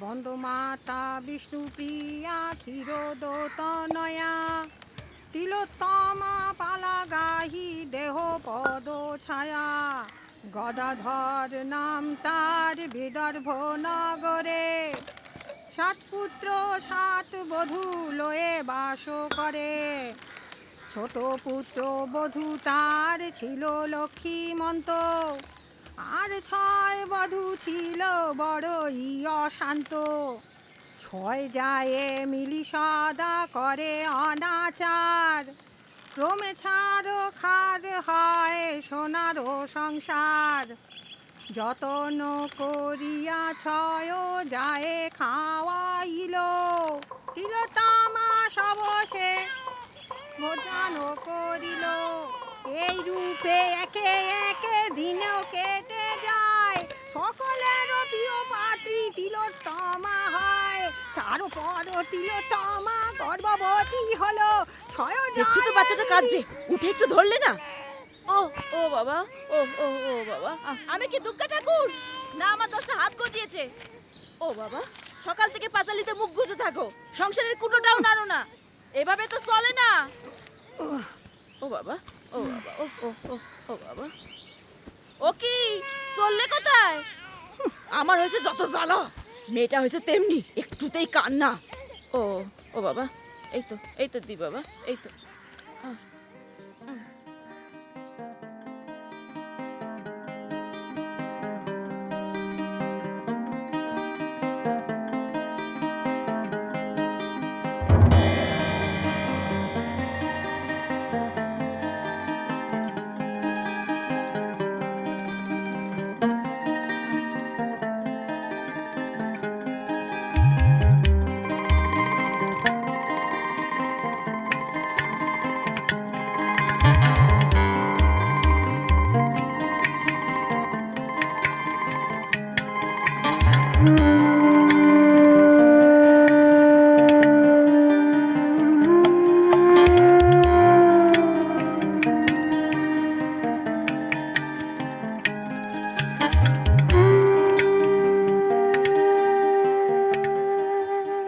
বন্দমাতা বিষ্ণুপ্রিয়া ক্ষীরোদতনয়া তিলোত্তমা পালাগাহি দেহ পদ ছায়া। গদাধর নাম তার বিদর্ভ নগরে, 7 পুত্র 7 বধূ লয়ে বাস করে। ছোট পুত্র বধূ তার ছিল লক্ষ্মীমন্ত, আর 6 বধূ ছিল বড়ই অশান্ত। 6 যায় মিলি সদা করে অনাচার, ক্রমে ছাড়ো খার হয় সোনারও সংসার। যতন করিয়া 6 যায় খাওয়াইল, তিলোত্তমা সবশে ভোজন করিল। এই রূপে একে একে দিনও কেটে যায়, সকলের প্রিয় পাত্রী তিলোত্তমা হয়। তারপর তিলোত্তমা গর্ভবতী হলো। 6 দেখছি তো বাচ্চাটা কাঁদছে, উঠে একটু ধরলে না? ও ও বাবা, ও ও ও বাবা, আমি কি দুর্গা ঠাকুর? না, আমার 10টা হাত গজিয়েছে। ও বাবা, সকাল থেকে পাঁচালিতে মুখ গুজে থাকো, সংসারের কুটোটাও নাড়ো না, এভাবে তো চলে না। ও বাবা, ও বাবা, ও ও ও ও বাবা, ও কি চললে কোথায়? আমার হয়েছে যত জ্বালা, মেয়েটা হয়েছে তেমনি, একটুতেই কান্না। ও ও বাবা, এই তো দি বাবা, এই তো।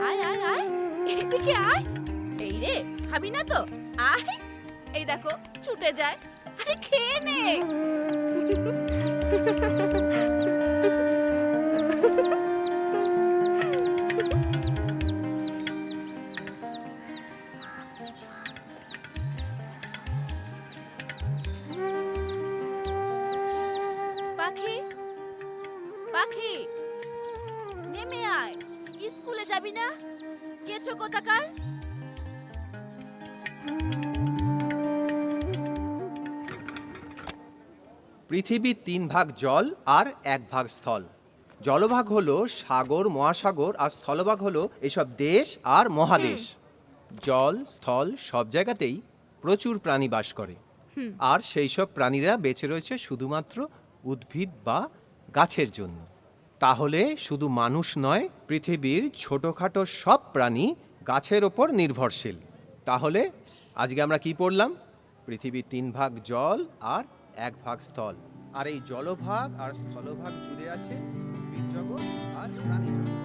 আয় আয় আয়, এদিকে আয়। এই রে, খাবি না তো? আয়, এই দেখো ছুটে যায়। আরে খেয়ে নে। পাখি, পাখি, নেমে আয়। স্কুলে যাবি না? গেছো কোথাকার? পৃথিবীর 3 ভাগ জল আর 1 ভাগ স্থল। জলভাগ হলো সাগর, মহাসাগর, আর স্থলভাগ হলো এসব দেশ আর মহাদেশ। জল, স্থল সব জায়গাতেই প্রচুর প্রাণী বাস করে, আর সেই সব প্রাণীরা বেঁচে রয়েছে শুধুমাত্র উদ্ভিদ বা গাছের জন্য। তাহলে শুধু মানুষ নয়, পৃথিবীর ছোটোখাটো সব প্রাণী গাছের ওপর নির্ভরশীল। তাহলে আজকে আমরা কি পড়লাম? পৃথিবীর 3 ভাগ জল আর 1 ভাগ স্থল, আর এই জলভাগ আর স্থলভাগ জুড়ে আছে উদ্ভিদ জগৎ আর প্রাণী জগৎ।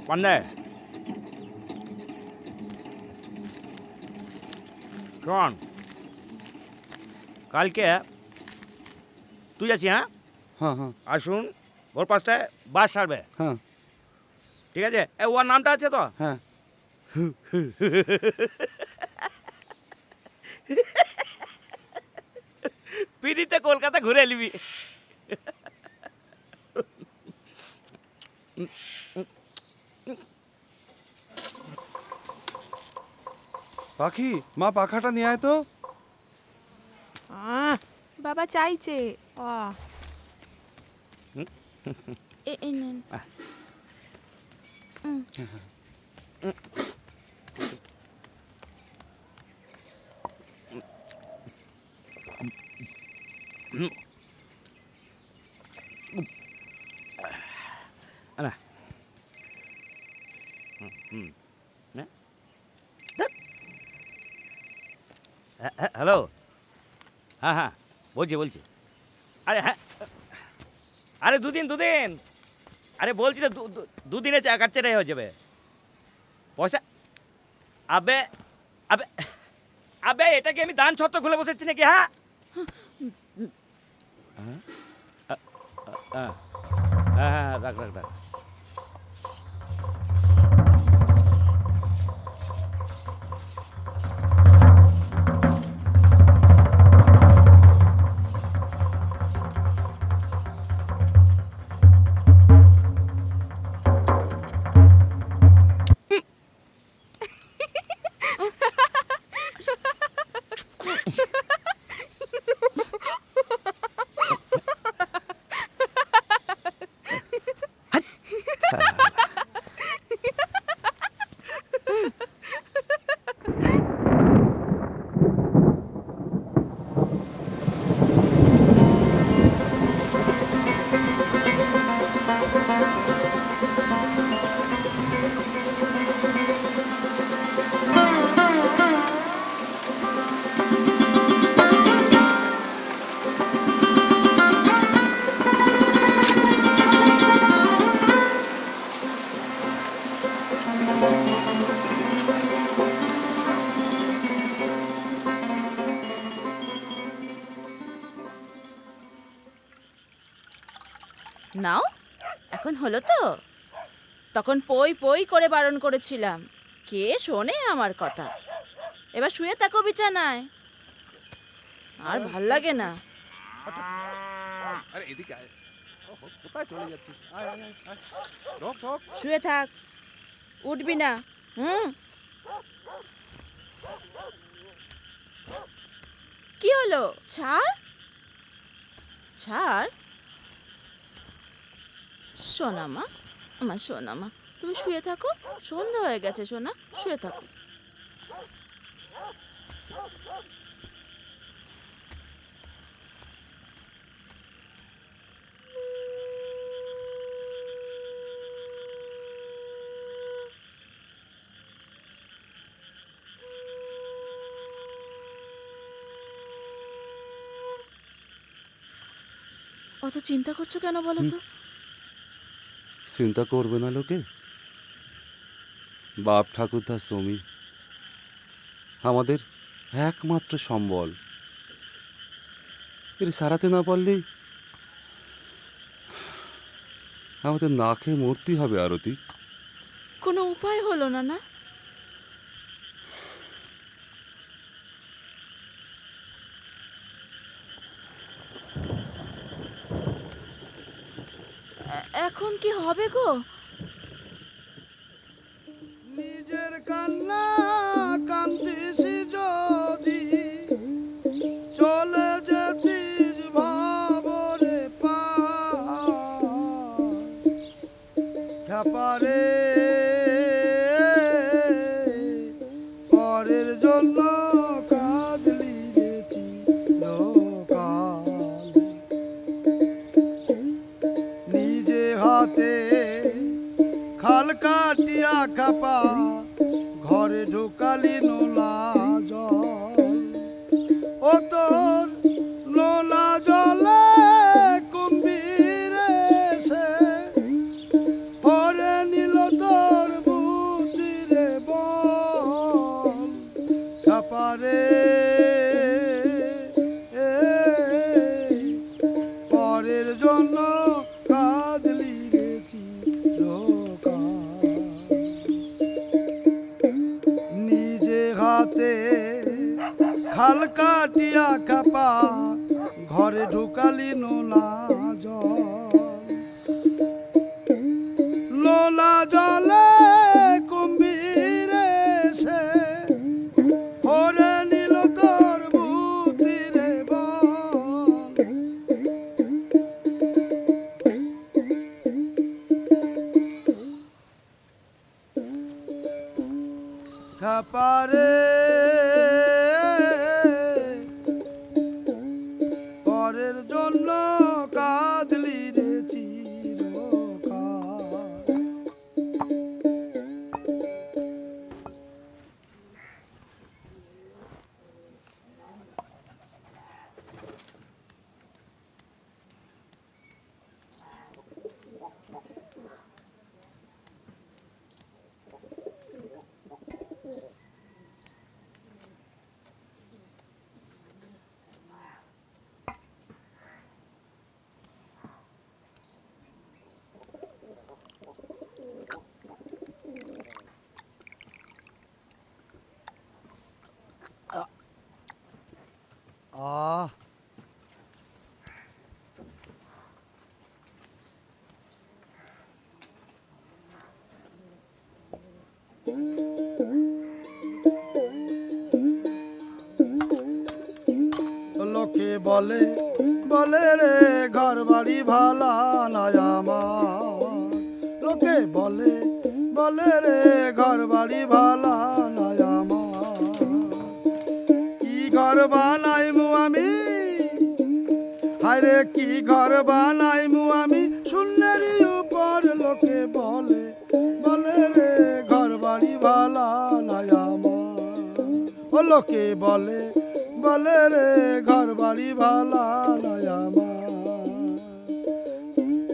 পান্ডে, শোন, কালকে তুই যাচ্ছি? হ্যাঁ হ্যাঁ হ্যাঁ আর শুন, ভোর 5টায় বাস ছাড়বে। হ্যাঁ ঠিক আছে, ওর নামটা আছে তো? হ্যাঁ। পিড়িতে কলকাতা ঘুরে নিবি। পাখি, মা পাখাটা নিয়ে আয় তো। আহ, বাবা চাইছে। আহ, এই নেন। না হ্যালো, হ্যাঁ হ্যাঁ বলছি আরে হ্যাঁ, আরে দুদিন আরে বলছি তো দুদিনে কাটছে হয়ে যাবে পয়সা। আবে আবে আবে এটা কি আমি দান ছত্র খুলে বসেছি নাকি? হ্যাঁ হ্যাঁ হ্যাঁ রাখ। নাও, এখন হলো তো? তখন পই পই করে বারণ করেছিলাম, কে শোনে আমার কথা? এবার শুয়ে থাকো বিছানায়, আর ভাল লাগে না। আরে এদিকে আয়। ওহো, কোথায় চলে যাচ্ছিস? আয় আয় আয় আয়। ঢোক। শুয়ে থাক, উঠবি না। কি হলো? ছাড়। সোনামা, আমার সোনামা, তুমি শুয়ে থাকো, সন্ধ্যা হয়ে গেছে সোনা, শুয়ে থাকো। অত চিন্তা করছো কেন বলো তো? চিন্তা করবে না লোকে? বাপ ঠাকুরদার জমি আমাদের একমাত্র সম্বল, এর সারাতে না পারলেই আমাদের না খেয়ে মরতেই হবে। আরতি, কোনো উপায় হলো না? না, এখন কি হবে গো? নিজের কান্না কান্দিস যদি চলে যেতিস ভাবরে পারে পরের জন্য কাঁদলি গেছি লোকাল, নিজে হাতে খাল কাটিয়া খাপা ঘরে ঢুকালি নোলা জল, ও তোর নোলা জলে কুম্ভীর এসে পরে নিল তোর বুদ্ধিরে বল খাপারে পরের জন্য কাঁদলি গেছি লোকাল। হাতে খাল কাটিয়া খাপা ঘরে ঢুকালি নোনা জল নোনা জলে কুম্ভীরে সে হরে নিল তোর বুদ্ধিরে বল খাপারে পরের জন্য কাঁদলি রে চিরকাল আহ লোকে বলে বলে রে ঘর বাড়ি ভালা নয় আমার লোকে বলে বলে রে ঘর বাড়ি ভালা নয় আমার কি ঘর বানাইমু আমি হায়রে কি ঘর বানাইমু আমি শূন্যেরই উপর লোকে বলে বলে রে ঘর বাড়ি ভালা নয় আমার ও লোকে বলে বলে রে ঘর বাড়ি ভালা নয় আমার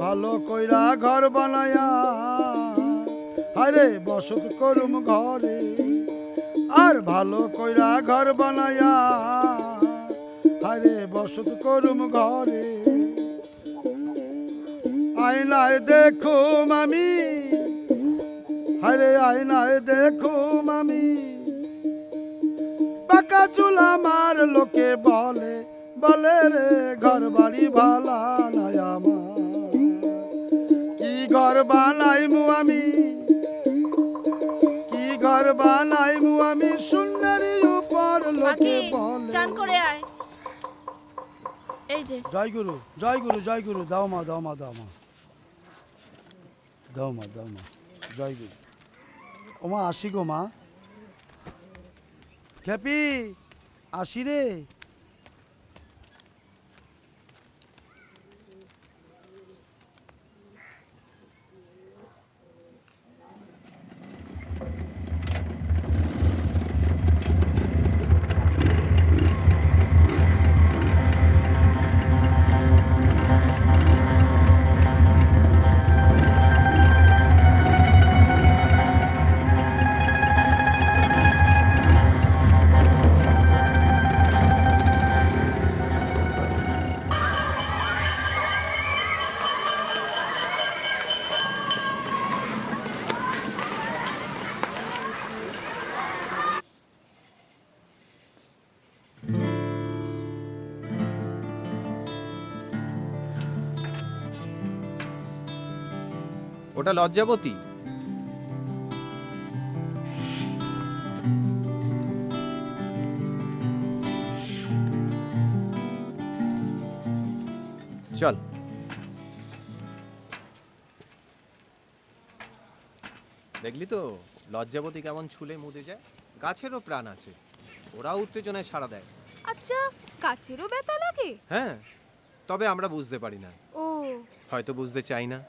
ভালো কইরা ঘর বানায়া হায়রে বসত করুম ঘরে আর ভালো কইরা ঘর বানায়া হায়রে বসত করুম ঘরে আয়নায় দেখুম আমি হায়রে আয়নায় দেখুম আমি পাকা চুল আমার লোকে বলে বলে রে ঘর বাড়ি ভালা নয় আমার কি ঘর বানাইমু আমি কি ঘর বানাইমু আমি সুন্দরী উপর লোকে কাকি বলে চান করে আয়। এই যে জয় গুরু জয় গুরু জয় গুরু দাও মা দাও মা দাও মা দাও মা দাও মা জয় গুরু ও মা আসি গো মা খেপি আসি রে ওটা লজ্জাবতী। চল দেখলি তো লজ্জাবতী কেমন ছুলে মুদে যায়। গাছেরও প্রাণ আছে, ওরাও উত্তেজনায় সাড়া দেয়। আচ্ছা কাছেরও ব্যথা লাগে? হ্যাঁ, তবে আমরা বুঝতে পারি না, ও হয়তো বুঝতে চাই না।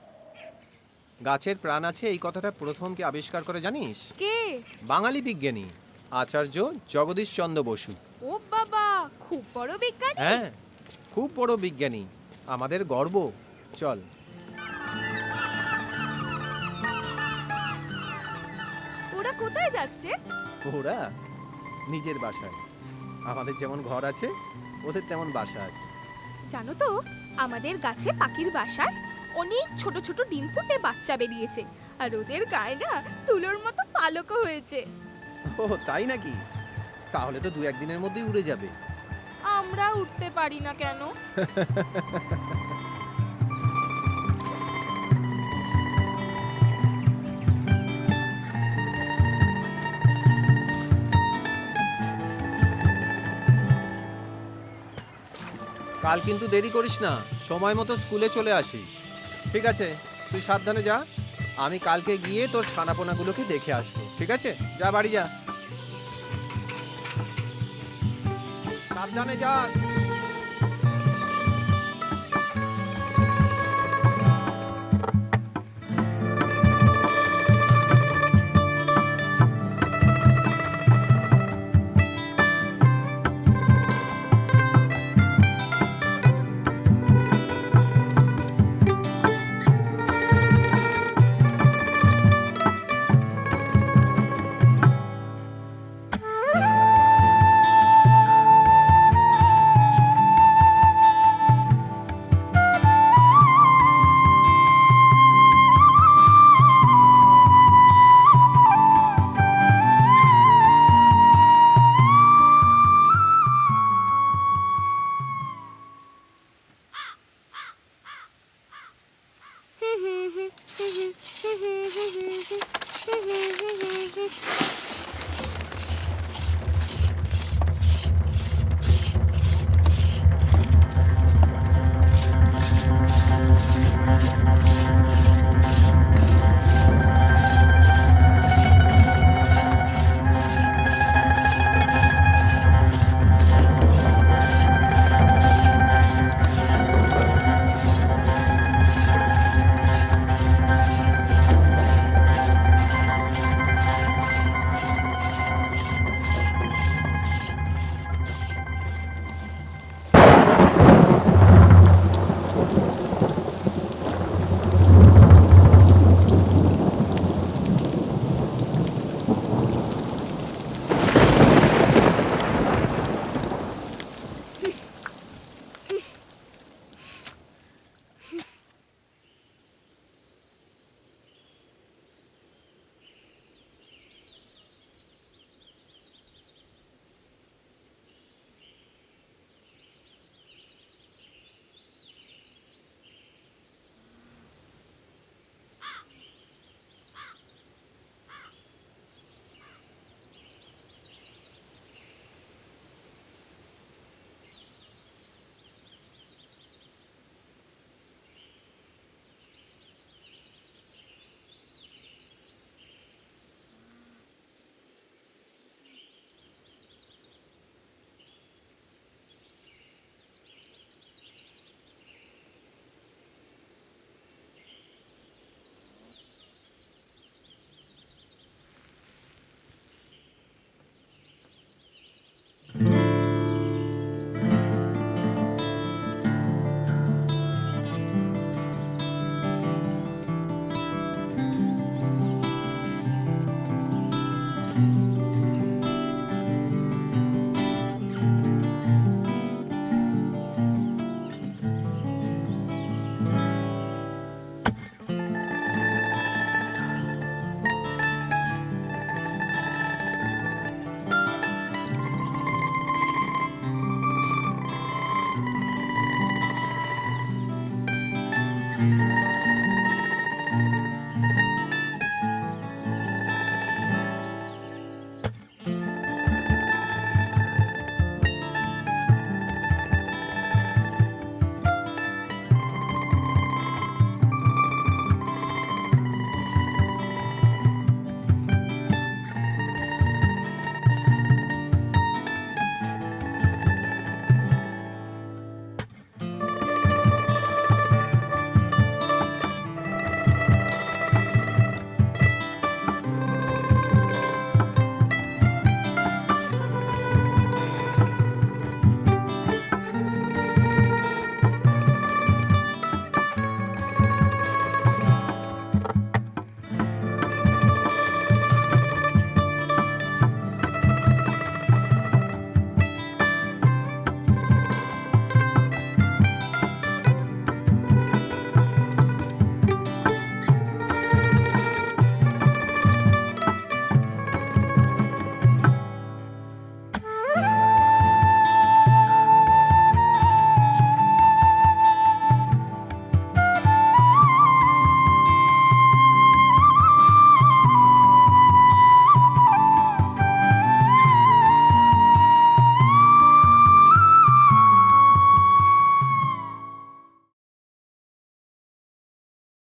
গাছের প্রাণ আছে এই কথাটা প্রথম কে আবিষ্কার করে জানিস? কে? বাঙালি বিজ্ঞানী আচার্য জগদীশ চন্দ্র বসু। ও বাবা, খুব বড় বিজ্ঞানী। হ্যাঁ, খুব বড় বিজ্ঞানী, আমাদের গর্ব। চল। ওরা কোথায় যাচ্ছে? ওরা নিজের বাসায়। আমাদের যেমন ঘর আছে ওদের তেমন বাসা আছে। জানো তো আমাদের গাছে পাখির বাসায় অনেক ছোট ছোট ডিম ফুটে বাচ্চা বেরিয়েছে, আর ওদের গায়ে না তুলোর মতো পালকও হয়েছে। ও তাই নাকি? তাহলে তো 2-1 দিনের মধ্যেই উড়ে যাবে। আমরা উঠতে পারি না কেন? কাল কিন্তু দেরি করিস না, সময় মতো স্কুলে চলে আসিস। ঠিক আছে, তুই সাবধানে যা। আমি কালকে গিয়ে তোর ছানাপোনাগুলোকে দেখে আসবো। ঠিক আছে, যা বাড়ি যা, সাবধানে যাস।